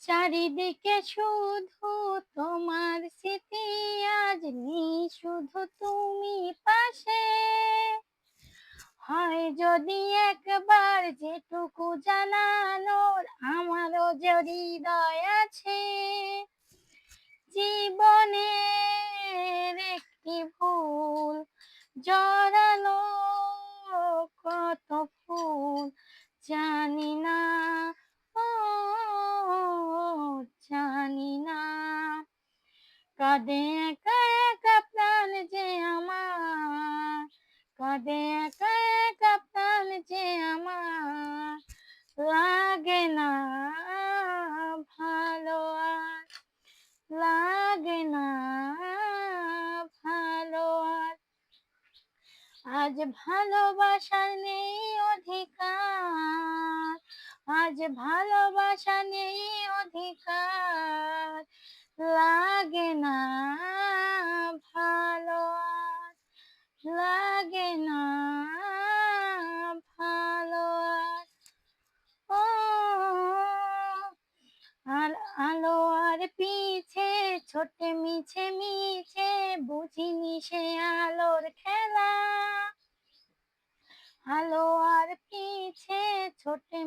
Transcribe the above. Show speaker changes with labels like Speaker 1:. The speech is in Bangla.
Speaker 1: চারিদিকে শুধু তোমার স্মৃতি, আজ নেই শুধু তুমি পাশে। হয় যদি একবার যেটুকু জানানোর আমারও যে হৃদয় আছে। জীবনের একটি ভুল জড়ালো কত ফুল, জানি না, ও জানি না। কাঁদে একা একা প্রাণ যে আমার, কাঁদে একা একা প্রাণ যে আমার, লাগে না ভালো আর, লাগে না ভালো আর। আজ ভালোবাসার নেই অধিকার, আজ ভালোবাসা নেই অধিকার, লাগে না ভালো আর, লাগে না ভালো আর। ও আর আলো আর পিছে ছোটে মিছে মিছে, বুঝিনি সে আলোর খেলা। আলো আর পিছে ছোটে